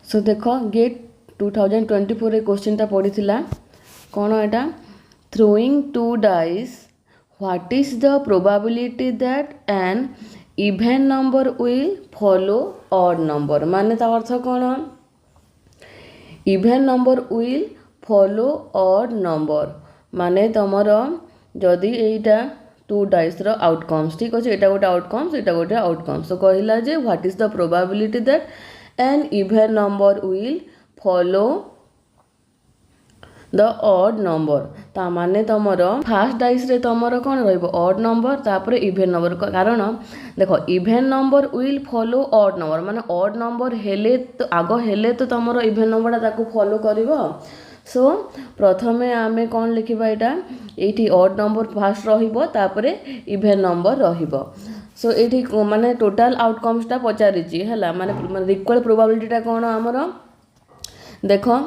सो देख gate 2024 question टा पड़ी थिला कौन एटा throwing two dice what is the probability that an even number will follow odd number माने ता अर्थ कौन even number will follow odd number माने तुमर जदि एटा टू डाइस रो आउटकम्स ठीक अच्छे एटा गोटे आउटकम्स एटा गोटे आउटकम्स तो कहला जे what is the probability that an even number will follow the odd number ता माने तुमर फास्ट डाइस रे तुमर कौन रहिबो ऑड नंबर तापर इभेन नंबर कारण देखो even number will follow odd number माने ऑड नंबर हेले तो आग हेले तो तुमर इभेन नंबर ताको फॉलो करिवो सो प्रथमे आमे कौन लिखिबा एटा एठी ऑड नंबर फास्ट रहिबो तापर इभेन नंबर रहिबो सो एठी माने टोटल आउटकम्स टा पचारिची हैला माने रिक्वायर्ड प्रोबेबिलिटी टा कौन हमर देखो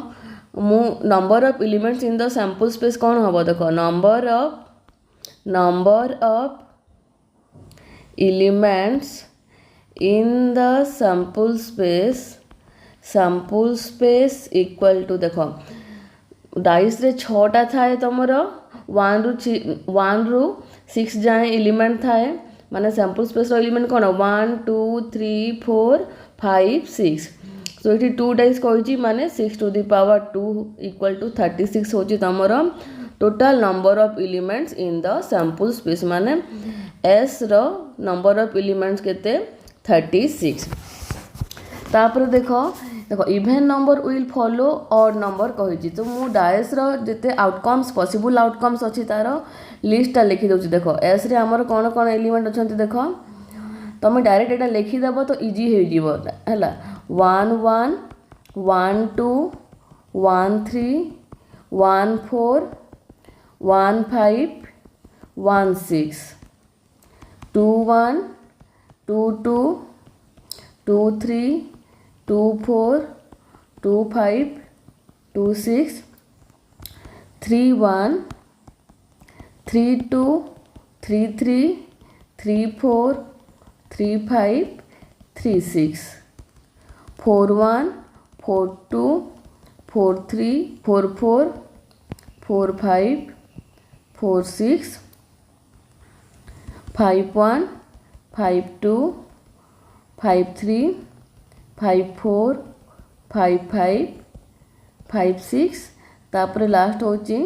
मु number of elements in the sample space कौन हम देखो number of elements in the sample space equal to देखो डाइस रे 6टा थाए तुमर 1 रु 6 जाए एलिमेंट थाए माने सैंपल स्पेस रो एलिमेंट कौन 1 2 3 4 5 6 सो ये 2 डाइस कही माने 6 to the power 2 equal to 36 होची तमर total number of elements in the sample space माने एस रो नंबर ऑफ एलिमेंट्स केते 36 तापर देखो even number will follow odd number कही तो मु डाइस रो जते आउटकम्स पॉसिबल आउटकम्स अछि तार लिस्ट टा लिखि दउची देखो एस रे हमर कोन कोन एलिमेंट अछंती देखो तुम डायरेक्ट एटा लिखि देबो तो इजी हो जिवो हैला 1 1 1 2 1 3 1 4 1 5 1 6 2 1 2 2 2 3 2 4 2 5 2 6 3 1 3 2 3 3 3 4 3 5 3 6 4 1 4 2 4 3 4 4 4 5 4 6 5 1 5 2 5 3 5 4 5 5 5 6 तापर लास्ट होची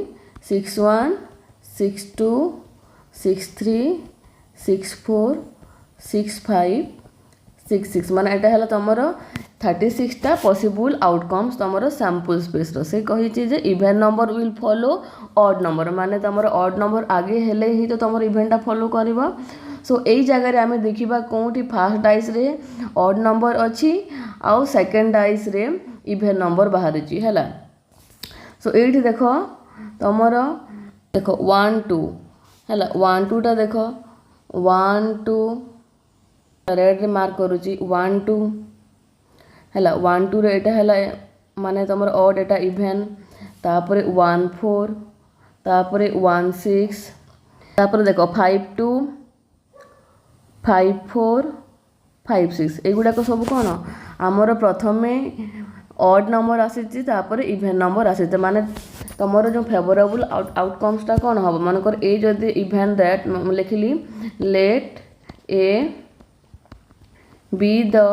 6 1 6 2 6 3 6 4 6 5 6 6 माने एटा हला तमर 36 टा पॉसिबल आउटकम्स तमर सैंपल स्पेस रो से कहि जे even number will follow odd number माने तमर ऑड नंबर आगे हेले ही तो तमर इभेन टा फॉलो करबा सो एई जगह रे हमें देखिबा कोठी फर्स्ट डाइस रे ऑड नंबर अछि आ सेकंड डाइस रे इभेन नंबर बाहर छी हला सो एठी देखो तमर देखो 1 2 हला 1 2 टा देखो 1 2 रेड रे मार्क करूची 1 2 हला 1 2 रे एटा हला माने तमर ऑड एटा इभेन तापर 1 4 तापर 1 6 तापर देखो 5 2 5 4 5 6 एगुडा को सब कोन हमर प्रथमे ऑड नंबर आसी तापर इभेन नंबर आसी माने तमर जो फेवरेबल आउटकम्स टा कोन हबो मान कर ए जदि इभेन दैट लिखली let A be the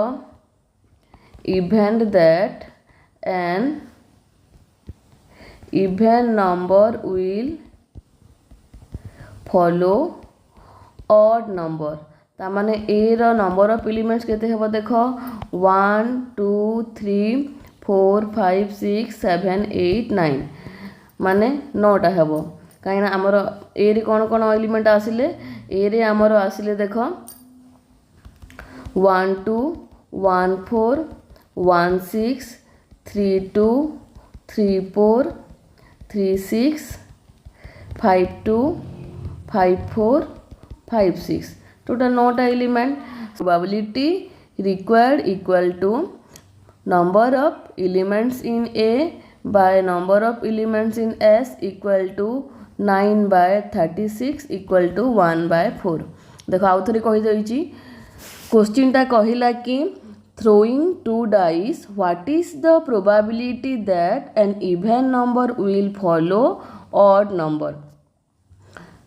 event that an even number will follow odd number ता माने ए रो नंबर ऑफ एलिमेंट्स केते हेबो देखो 1 2 3 4 5 6 7 8 9 माने 9टा हेबो काहे ना हमर ए रे कोन कोन एलिमेंट आसिले ए रे हमर आसिले देखो 1 2 1 4 1 6 3 2 3 4 3 6 5 2 5 4 5 6 total 9 element probability required equal to number of elements in A by number of elements in S equal to 9 by 36 equal to 1 by 4 देखो आउ थोड़ी कही जाइए क्वेश्चन टा कहला कि throwing two dice, what is the probability that an even number will follow odd number?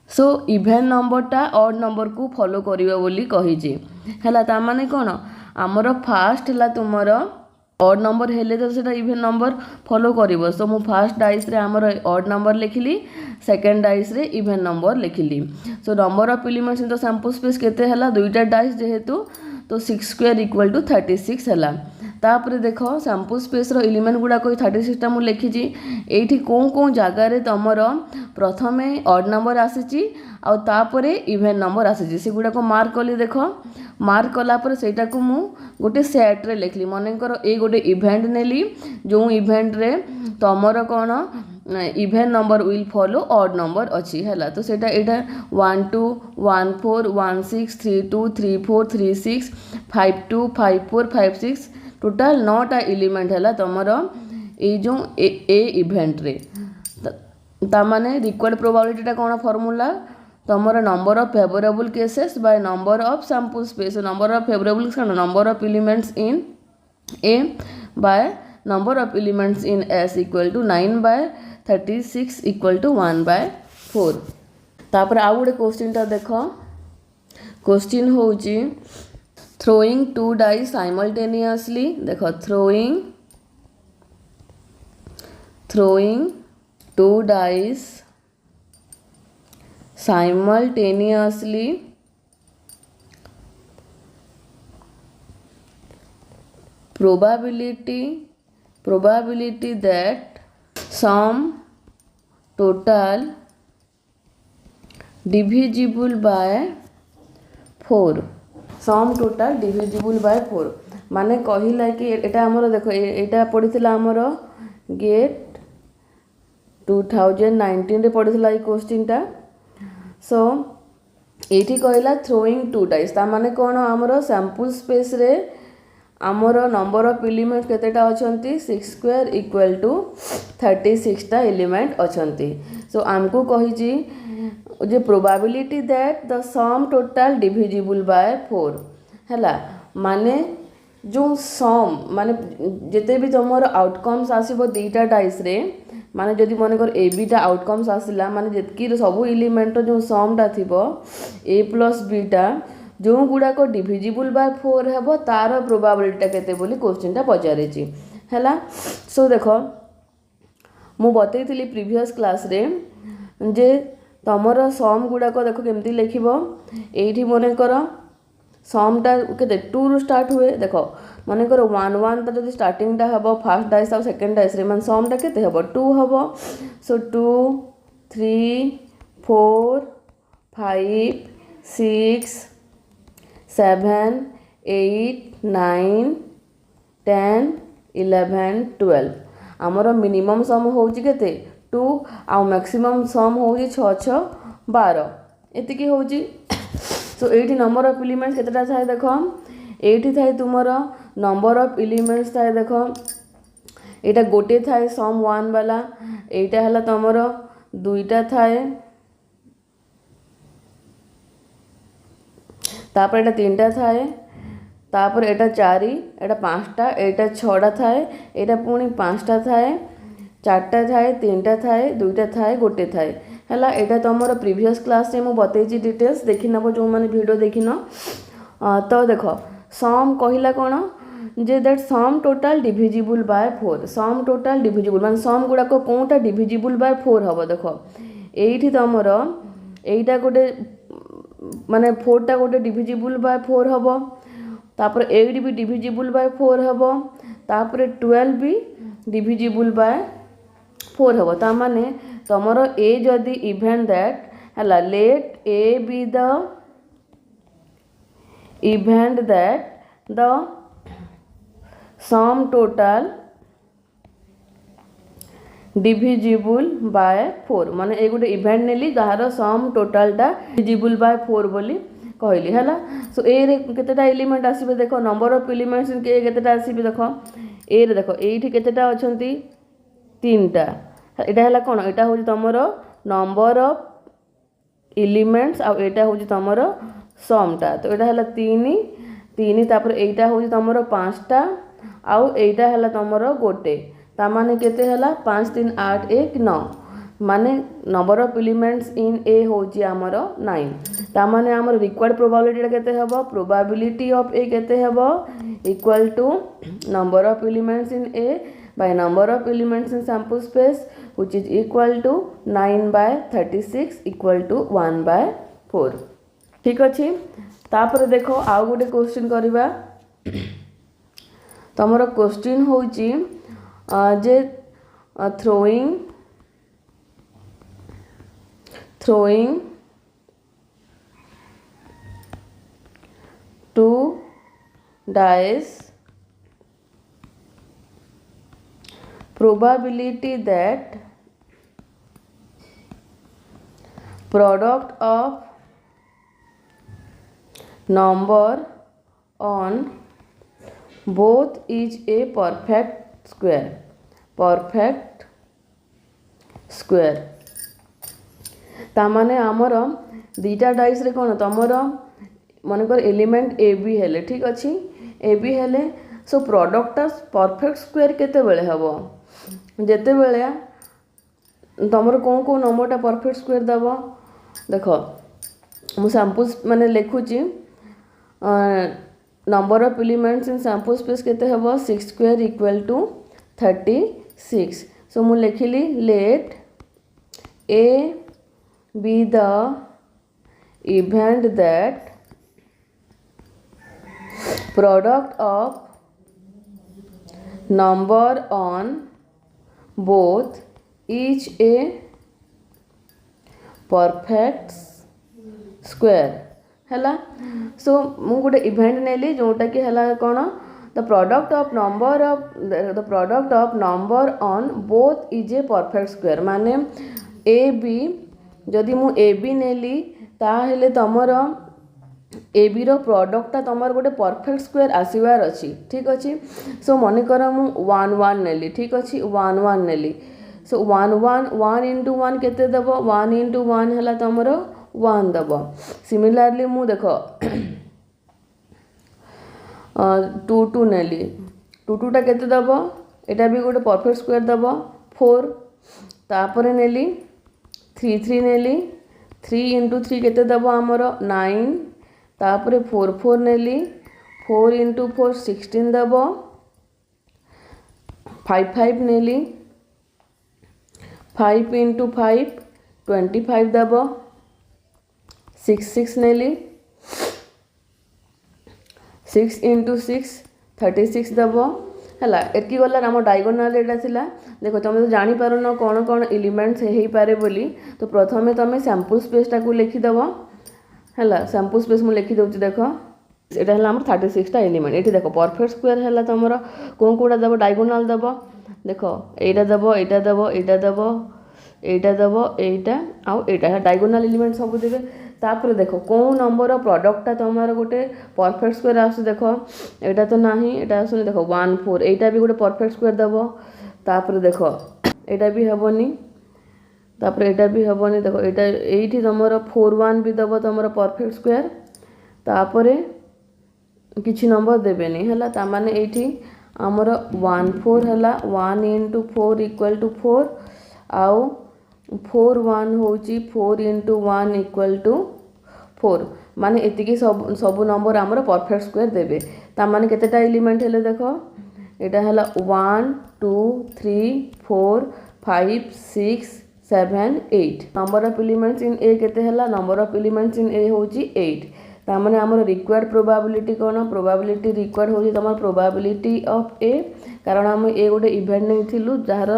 So even नंबरटा odd number को फॉलो करिवे बोली कहिजे हैला ता माने कोन हमर फास्ट हैला तुमर ऑड नंबर हेले तो सेटा इभेन नंबर फॉलो करिवो सो मु फास्ट डाइस रे हमर ऑड नंबर लिखिली सेकंड डाइस रे इभेन नंबर लिखिली so number of elements in the sample space केते हैला दुईटा डाइस जेहेतु तो 6 स्क्वायर इक्वल टू 36 हैला तापर देख सैंपल स्पेस रो एलिमेंट गुडा कोई 36 टा मु लिखिजी एठी को जगह रे तमर प्रथमे ऑड नंबर आसीची आ तापर इवेन नंबर आसीची से गुडा को मार्क कली देख मार्क कला पर सेटा को मु गोटे सेट रे लिखली मने कर ए गोटे इवेंट नेली जो इवेंट रे तमर कोन even number will follow odd number अच्छी है तो सेटा एटा 1 2 1 4 1 6 3 2 3 4 3 6 5 2 5 4 5 6 टोटाल 9टा एलिमेंट है तुमर ये जो ए इवेंट रे ता माने रिक्वायर्ड प्रोबेबिलिटी कौन फॉर्मूला तुमर number of favourable cases by number of sample space number of favourable number of elements in A by number of elements in S equal to 9 by 36 equal to 1/4 तापर आ गोटे question टा देख question होची throwing two dice simultaneously देखो throwing two dice simultaneously probability that sum total divisible by 4 sum total divisible by 4 माने कहिला कि एटा हमर देखो एटा पडिथिला हमर गेट 2019 रे पडिथिला ई क्वेश्चन टा सो एठी कहिला थ्रोइंग टू डाइस ता माने कोन हमर सैंपल स्पेस रे हमर नंबर ऑफ एलिमेंट केतेटा अछंती 6 स्क्वायर इक्वल टू 36 टा एलिमेंट अछंती सो हमको कहिजी जे probability that the sum total divisible by 4 हैला माने जो सम माने जेते भी तुमर आउटकम्स आसीबो दीटा डाइस रे माने जदि मन कर ए बी टा आउटकम्स आसिला माने जेतकी सब एलिमेंट जो सम टा थिबो ए प्लस बी टा जो गुडा को डिविजिबल बाय 4 हेबो तार प्रोबेबिलिटी केते बोली क्वेश्चन टा पचारे छी हैला सो देखो मु बतैथिली प्रीवियस क्लास रे जे तमर सम गुड़ाक देख केमती लिखब ये मन कर समटा के 2 रु स्टार्ट हुए देख मन कर 1 1 जब स्टार्टिंगटा हम फास्ट डाइस और सेकेंड डाइस रे मान समटा के 2 हम सो 2 3 4 5 6 7 8 9 10 11 12 आमर मिनिमम सम होची केते 2 आउ मैक्सिमम सम होची 6 6 12 एतिकी होची सो एठी नंबर ऑफ एलिमेंट्स केतेटा थाए देखो एठी थाए तुमर नंबर ऑफ एलिमेंट्स थाए देखो एटा गोटे थाए सम 1 वाला एटा हला तुमर दुईटा थाए तापर एटा तीनटा थाए तापर एटा 4 एटा 5टा एटा 6टा थाए एटा पुणी 5टा थाए 4टा थाए 3टा थाए 2टा थाए गोटे थाए हैला एटा तुमर प्रीवियस क्लास रे मु बतैची डिटेल्स देखि नबो जो माने वीडियो देखिन तो देखो सम कहिला कोन जे that sum total divisible by 4 sum total divisible माने सम गुडा को कोनटा डिविजिबल बाय 4 हबो देखो एठी तुमर एटा गोटे माने 4 टा गोटे डिविजिबल बाय 4 हबो तापर 8 भी डिविजिबल बाय 4 हबो तापर 12 भी डिविजिबल बाय 4 हबो ता माने तमरो ए जदी इवेंट दैट हला let A be the event that the sum total divisible by 4 माने ए गोटे इवेंट नेली जहार सम टोटलटा डिविजिबल बाय 4 बोली कहली हैला सो ए रे केतेटा एलिमेंट आसीबे देखो नंबर ऑफ एलिमेंट्स के केतेटा आसीबे देखो ए रे देखो एठी केतेटा अछंती 3टा एटा हला कोन एटा होजी तमरो नंबर ऑफ एलिमेंट्स आ एटा होजी तमरो समटा तो एटा हला 3 तीन तापर एटा हो तुमर 5टा आउ एटा हला तुमर गोटे ता माने केते हला 5 3 8 1 9 माने नंबर ऑफ एलिमेंट्स इन ए होची हमर 9 ता माने हमर रिक्वायर्ड प्रोबेबिलिटी केते हबो प्रोबेबिलिटी ऑफ ए केते हबो equal to number of elements in A by number of elements in sample space which is equal to 9/36 equal to 1/4 ठीक अछि। तापर देखो आउ गोटे क्वेश्चन करबा तमरो क्वेश्चन होची जे throwing 2 dice, probability that product of number on both is a perfect square तामाने आमर दीटा dice रे कोन तमर मनकर एलिमेंट ए बी हेले ठीक अच्छी ए बी हेले सो प्रोडक्ट परफेक्ट स्क्वायर केते बेले हबो जेते बेले तमर कोन को नंबरटा परफेक्ट स्क्वायर दबो देखो मु सैंपल्स माने लिखुची number of elements in sample space केते हबो 6 स्क्वायर इक्वल टू 36 सो मु लिखिली let A be the event that product of number on both each a perfect square हैला सो मु गोटे इवेंट नेली जोटा कि हैला कोन the product of number on both is a perfect square माने ए बी जदि मु ए बी नेली ताहेले तमर ए बी रो प्रोडक्टटा तमर गोटे परफेक्ट स्क्वायर आसीबार अछि ठीक अछि सो मने कर मु 1 1 नेली ठीक अछि 1 1 नेली सो 1 1 1 into 1 केते देबो 1 into 1 हला तमर 1 देबो सिमिलरली मु देखो 2 2 नेली 2 2 टा केते देबो एटा भी गोटे परफेक्ट स्क्वायर देबो 4 तापरे नेली 3 3 नेली 3 into 3 केते दबो हमर 9 तापरे 4 4 नेली 4 into 4 16 दबो 5 5 नेली 5 into 5 25 दबो 6 6 नेली 6 into 6 36 दबो हला एकी गला हम डायगोनल एटा थिला देखो तुम तो जानी पारो न कोन कोन एलिमेंट्स हेई पारे बोली तो प्रथमे तुम सैंपल स्पेस टा को लिखि दबो हला सैंपल स्पेस मु लिखि दउची देखो एटा हला हमर 36 टा एलिमेंट एठी देखो परफेक्ट स्क्वायर हला तमरो कोन कोडा दबो डायगोनल दबो देखो एटा दबो एटा दबो एटा दबो एटा दबो एटा आ एटा डायगोनल एलिमेंट सब देबे तापर देखो कौन नंबर प्रोडक्टटा तमर गोटे परफेक्ट स्क्वायर आस देखो एटा तो नाही एटा आसुनी देखो 1 4 एटा भी गोटे परफेक्ट स्क्वायर दबो तापर देखो एटा भी हेबोनी तापर एटा भी हेबोनी देखो एटा एठी तमर 4 1 भी दबो तमर परफेक्ट स्क्वायर तापर किछि नंबर देबेनी हला ता माने एठी हमर 1 4 हला 1 into 4 equal to 4 आउ 4 1 होची 4 into 1 equal to 4 माने एतिकी सब नंबर हमर परफेक्ट स्क्वायर देबे ता माने केतेटा एलिमेंट हेले देखो एटा हला 1 2 3 4 5 6 7 8 number of elements in A केते हला नंबर ऑफ एलिमेंट्स इन ए होची 8 ता माने हमर रिक्वायर्ड प्रोबेबिलिटी कोन प्रोबेबिलिटी रिक्वायर्ड होची तमर प्रोबेबिलिटी ऑफ ए कारण हम ए गोटे इवेंट नै थिलु जार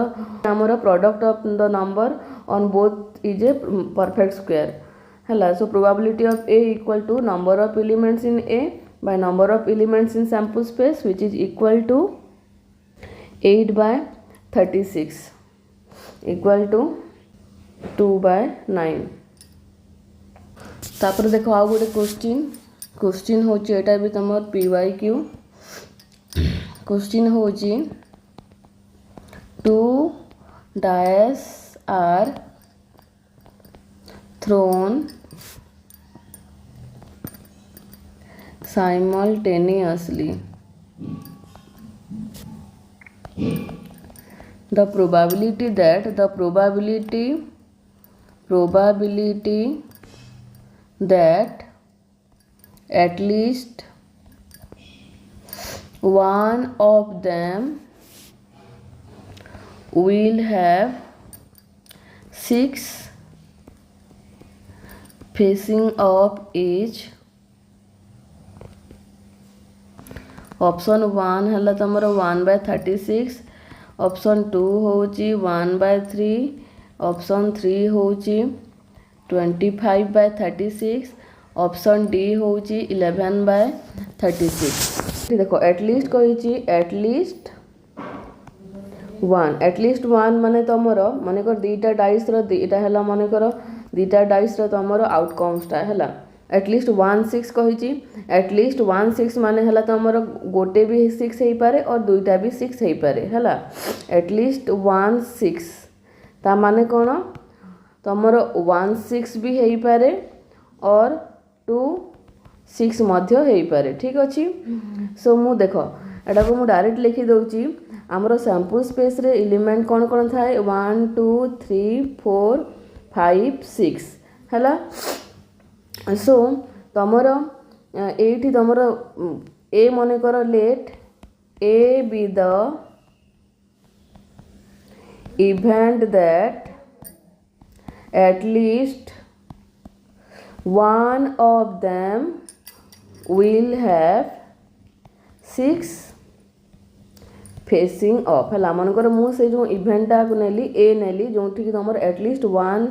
हमर product of the number on both is a perfect square हला so probability of A equal to number of elements in A by number of elements in sample space which is equal to 8/36 equal to 2/9 तापर देखो आ गोटे question होची एटा भी तमर PYQ question होची 2 dice are thrown simultaneously. The probability that at least one of them will have 6 facing of each. Option 1 है तुम 1/36, option 2 होची 1/3, ऑप्शन 3 होची 25/36, ऑप्शन डी होची 11/36. देखो एटलिस्ट कही एटलिस्ट वन माने तुमर मनकर दीटा डाइस रईटा है मनकर दीटा डाइस तुमर आउटकम्सटा है एटलिस्ट 1 6 कही एटलिस्ट 1 6 माने है तुमर गोटे भी 6 हो पारे और दुईटा भी 6 हो पारे है एटलिस्ट 1 6 ता माने कौन तुमर 1 6 भी हो पारे और 2 6 मध्य हो पारे. ठीक अच्छे. सो मु देख एटा को मु डायरेक्ट लिखि दउची आमर सैंपल स्पेस रे एलिमेंट कौन कौन थाए 1 2 3 4 5 6 है. सो तुमर ये तुमर ए मन कर let A be the event that at least one of them will have 6 facing off है मनकर मुझे जो इवेंटा को नेली ए नेली जो तुम at least one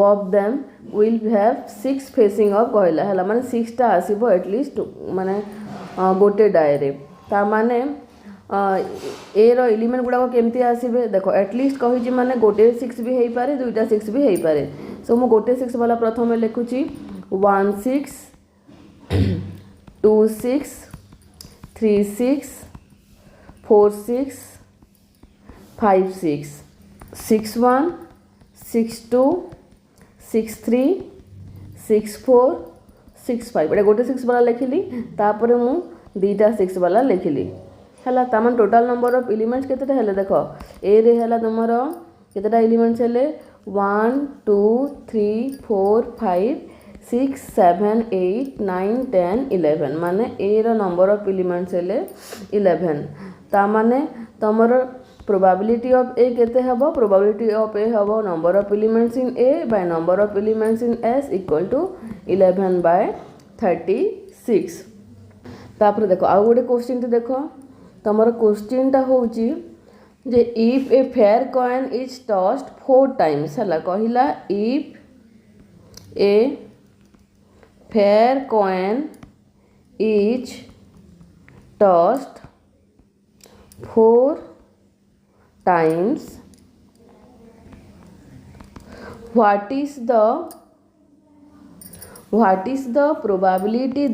of them will have 6 facing of कहला है माने 6टा आसीबो एटलिस्ट माने गोटे डायरे ता माने ए रो एलिमेंट गुड़ा केमती आसीबे देखो एटलिस्ट कही माने गोटे 6 भी हो पारे दुईटा 6 भी हो पारे. सो मु गोटे 6 वाला प्रथम लिखुची 1 6 2 6 3 6 4 6 5 6 6 1 6 2 6 3 6 4 6 5 एटा गोटे 6 वाला लिखिली तापर मु दीटा 6 वाला लिखिली है तामान टोटाल नंबर ऑफ एलिमेंट्स केतेटा हेले देखो ए रे हैला तुमर केतेटा एलिमेंट्स हेले 1 2 3 4 5 6 7 8 9 10 11 माने ए रो नंबर ऑफ एलिमेंट्स हेले 11 ता माने तुमर प्रोबेबिलिटी ऑफ ए केते हबो प्रोबेबिलिटी ऑफ ए हबो number of elements in A by number of elements in S equal to 11/36. तापर देखो आउ गोटे क्वेश्चन देखो तमर क्वेश्चन टा होची जे if a fair coin is tossed 4 times है कहला if a fair coin is tossed 4 times what is the probability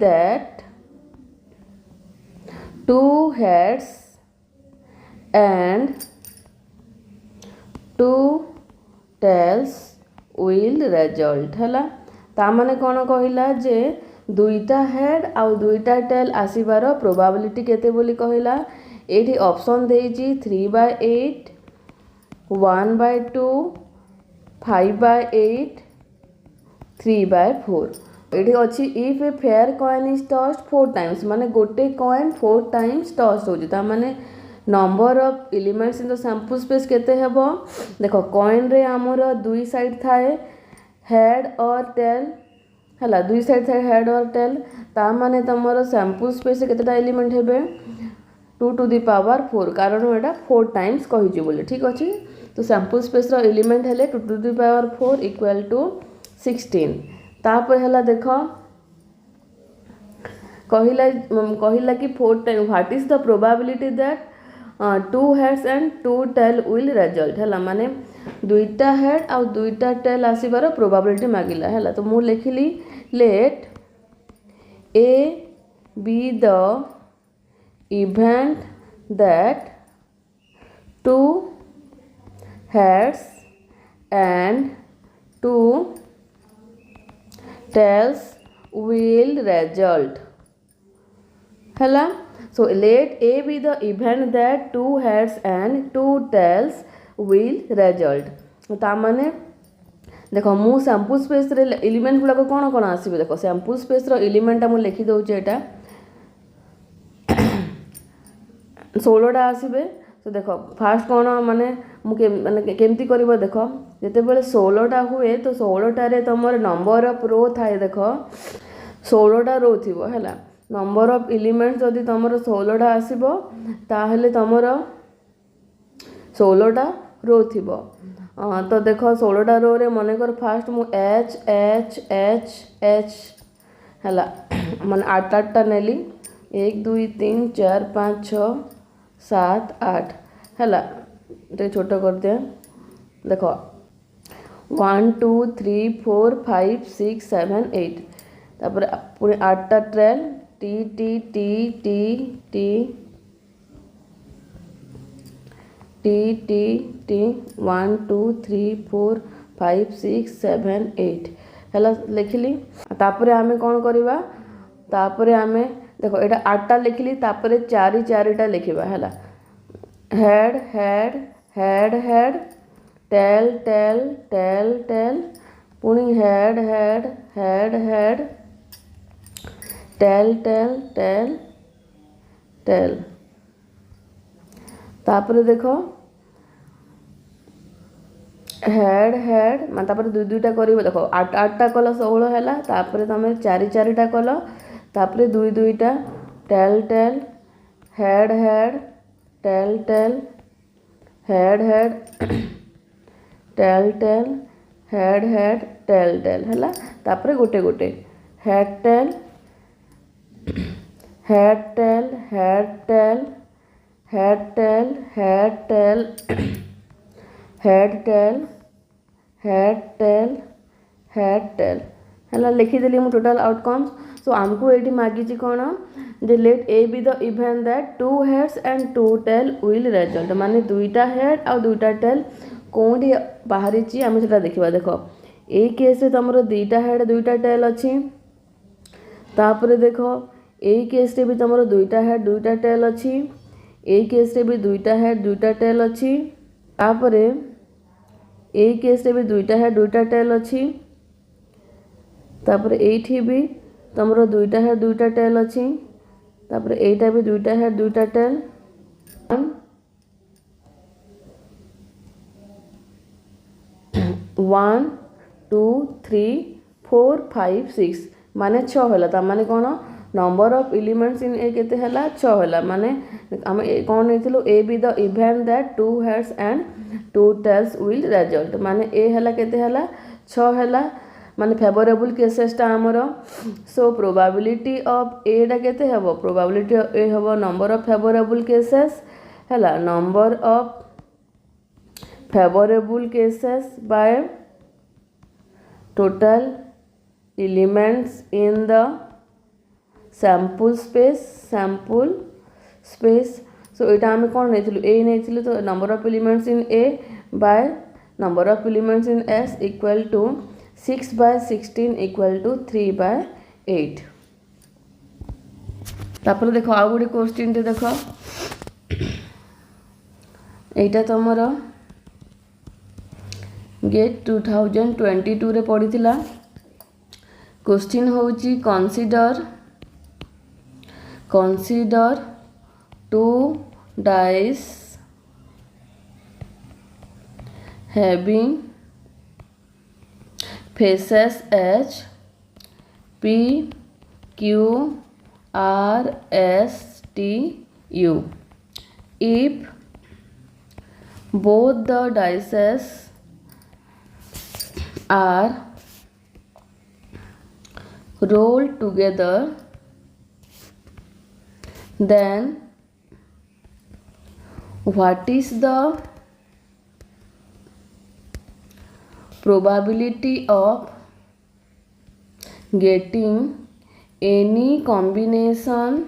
that 2 heads and 2 tails will result है तामाने कौन कहला जे दुईटा हेड आउ दुईटा टेल आसीबार प्रोबेबिलिटी केते बोली कहला एठी ऑप्शन देइची 3/8 1/2 5/8 3/4 ये अच्छी if a fair coin is tossed 4 times माने गोटे कॉइन 4 टाइम्स टॉस्ट होता माने number of elements in the sample space केते हेबो देखो कॉइन रे आमर दुई साइड थाए हेड और टेल हला दुई साइड थाए हेड और टेल ता माने तमरो सैंपल स्पेस केतेटा एलिमेंट हेबे 2 to the power 4 कारण एटा 4 टाइम्स कहिजि बोले. ठीक अछि. तो सैंपल स्पेस रो एलिमेंट हेले 2 to the power 4 equal to 16. तापर हला देखो कहिला कि 4 time what is the probability that 2 heads and 2 tail will result है माने दुईटा हेड और दुईटा टेल आसीबार प्रोबेबिलिटी मागिला है. तो मु लिखिली let A be the event that 2 heads and 2 tails will result ହେଲା। so let A be the event that 2 heads and 2 tails will result। ତା ମାନେ देख मु सैंपल स्पेस रे एलिमेंट गुड़ाक कौन कौन आसवे देख सैंपल स्पेस रो एलिमेंट मुझे लिखि दउचे एटा 16टा आसवे। तो देख फास्ट कौन माने माने केमती करबो देख जेते बेले 16टा हुए तो 16टा रे तमर नंबर ऑफ रो थाए देख 16टा रो थिबो हैला नंबर ऑफ एलिमेंट्स जदि तमर 16टा आसीबो ताहेले तमर 16टा रो थिबो। तो देख 16टा रो रे मन कर फास्ट मु एच एच एच एच हैला माने 8टा नेली 1 2 3 4 5 6 7 8 हैला ते छोट कर दे देख 1 2 3 4 5 6 7 8 तापर पुणे 8टा ट्रेल T T T T T T T T 1 2 3 4 5 6 7 8 हैला लिखली। तापर आमे कौन करवा तापर आमे देखो एटा 8टा लिखली तापर 4 4टा लिखिबा हैला head head head head tail tail tail tail पुणी head head head head tail tail tail tail तापर देखो हेड हेड मान तापर दुई दुईटा करिवो देखो 8टा कल 16 हैला तापर तमे 4 4टा कल तापर दुई दुईटा tail tail head head tail tail head head tail tail head head tail tail हैला तापर गोटे गोटे head tail head tail head tail head tail head tail head tail head tail head tail है लिखिदेली मु टोटल आउटकम्स। सो आमको ये मागिची कौन जे let A be the event that 2 heads and 2 tail will result माने 2टा हेड और 2टा टेल कौटी बाहरी आम से देखा देख ये केस तुम 2टा हेड 2टा टेल अच्छी तापर देख यही केस भी तुम 2टा हेड 2टा टेल अच्छी यही केस भी 2टा हेड 2टा टेल अच्छी तापर यही केस भी 2टा हेड 2टा टेल अच्छी तापर एठी भी तुम 2टा हेड 2टा टेल अच्छी तापर एटा भी 2टा हेड 2टा टेल 1 2 3 4 5 6 माने 6 होला ता माने कौन number of elements in A केते हला 6 होला माने हम कौन नेथिलो A be the event that 2 heads and 2 tails will result माने ए हला केते हला 6 हला माने फेवरेबल केसेस ता हमर। सो प्रोबेबिलिटी ऑफ ए डा केते हबो प्रोबेबिलिटी ऑफ ए हबो नंबर ऑफ फेवरेबल केसेस हला number of favourable cases by total elements in the sample space. So यहाँ आम कौन नहीं ए नहीं तो number of elements in A by number of elements in S equal to 6/16 equal to 3/8। तापर देखो आउ गोटे क्वेश्चन टे देख एटा तुमर गेट 2022 रे पड़ी थिला। क्वेश्चन होची consider 2 dice having faces H P Q R S T U. If both the dices are rolled together, then what is the probability of getting any combination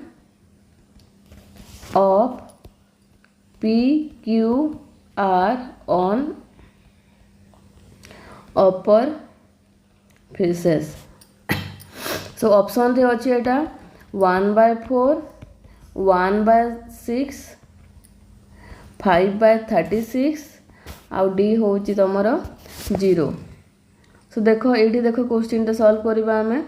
of P Q R on upper faces? So option रे अच्छी एटा 1/4 1/6 5/36 आउ D हूँ तुमर 0। सो देख ये देख question solve करवा आम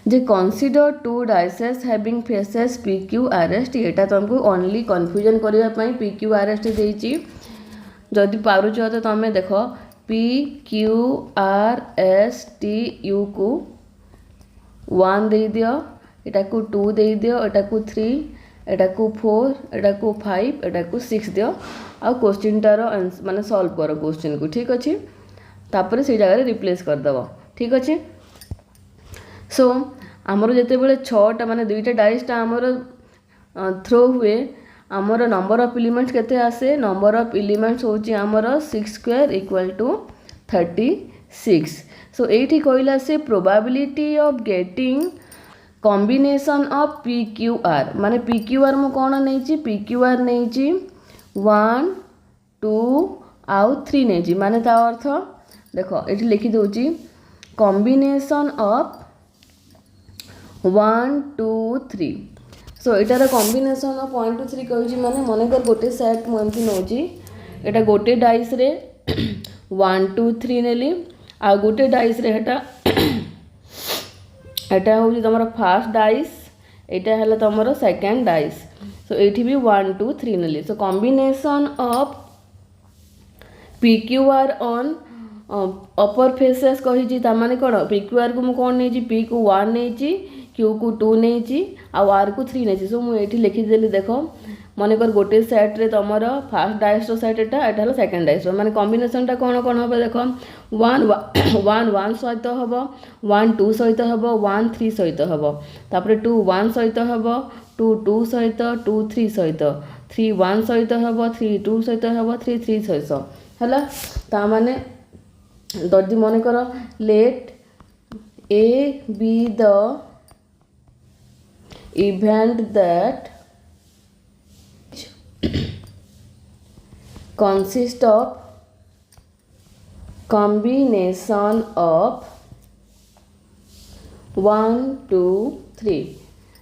जे consider two dices having faces P Q R S T. एटा तुमको ओनली कन्फ्यूजन करने P Q R S T देती। जदि पारुच तो तुम देख P Q R S T U को 1 दे दियो, एटा को 2 दे दियो, एटा को 3, एटा को 4, एटा को 5, एटा को 6 दियो आउ क्वेश्चन टार माने सॉल्व करो क्वेश्चन को। ठीक अच्छे तापर से जगह रिप्लेस करदेव। ठीक अच्छे सो आमर जिते बड़े 6टा माने 2टा डाइसटा आमर थ्रो हुए आमर नंबर ऑफ एलिमेंट्स केते आसे। नंबर ऑफ एलिमेंट्स होची आमर 6² = 36। सो एठी कहला से probability of getting combination of P Q are माने पी क्यू आर मु कौन नहीं पी क्यू आर नहीं 1 2 आउ 3 नहीं माने ता अर्थ देखो ये लिखी दूची कॉम्बिनेशन ऑफ 1 2 3। सो एटार कॉम्बिनेशन ऑफ 1 2 3 कहूँ माने मनकर गोटे सेट मुझे नौची एटा गोटे डाइस रे 1 2 3 नेली आ गोटे डाइस रे एटा हूँ तुम फास्ट डाइस एटा है तुम सेकेंड डाइस। सो ये भी 1 2 3 नेली। So combination of P Q R on upper faces कही ताने कौन पी क्यू आर को मुझे कौन नहीं पी को 1 नहीं क्यू को 2 नहीं आर को 3 नहीं। सो मुझे लिखिदेली देख मनकर गोटे सेट रे तुम फास्ट डाइस सेट एटा सेकेंड डाइस माने कॉम्बिनेशन टा कौन कौन हम देख 1 1 1 सहित हम 1 2 सहित हम 1 3 सहित हम तापर 2 1 सहित हम 2 2 सहित 2 3 सहित 3 1 सहित हम 3 2 सहित हम 3 3 सहित है ता माने दर्जी मन कर let A be the event that consist of combination of 1 2 3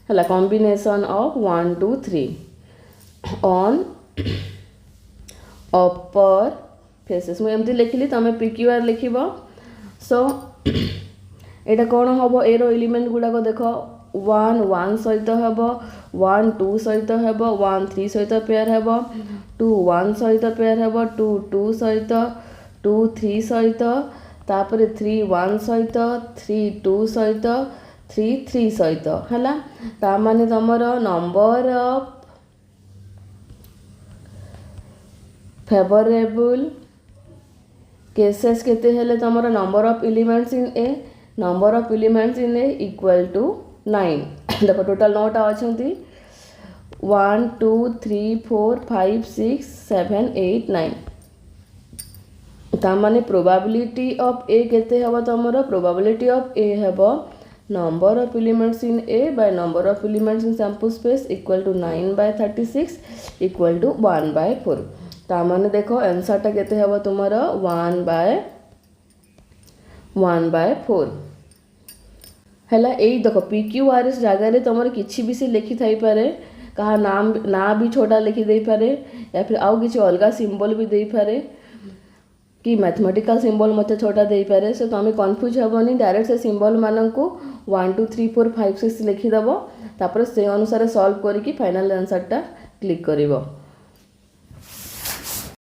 है combination of 1 2 3 on upper faces मुझे एमती लिखिली तुम पी क्यू आर लिख। सो यहाँ कौन हम एरो एलिमेंट गुड़ाक देख 1 1 सहित हम 1 2 सहित हम 1 3 सहित पेयर हम 2 1 सहित पेयर हम 2 2 सहित 2 3 सहित तापर 3 1 सहित 3 2 सहित 3 3 सहित है ता माने तुमर नंबर ऑफ फेवरेबल केसेस केते हेले तुमर number of elements in A number of elements in A = 9। देखो टोटल 9टा अच्छा 1 2 3 4 5 6 7 8 9 ता माने प्रोबेबिलिटी ऑफ ए केते हबो तुमर प्रोबेबिलिटी ऑफ ए हबो number of elements in A by number of elements in sample space = 9/36 = 1/4 ता माने देखो आंसर टा केते हबो तुमर 1/4 है। यही देख पी क्यू आर एस जगह तुम किसी भी से लिखी थी पारे कहा नाम ना भी छोटा लिखी दे पारे या फिर आउ किसी अलग सिंबल भी दे पारे कि मैथमेटिकल सिंबल मत छोटा दे पारे। सो तुम कन्फ्यूज हेबनी डायरेक्ट से सिंबल मान को 1 2 3 4 5 6 लिखिदेव तापर से अनुसार सॉल्व करके फाइनल आंसर टा क्लिक करिवो।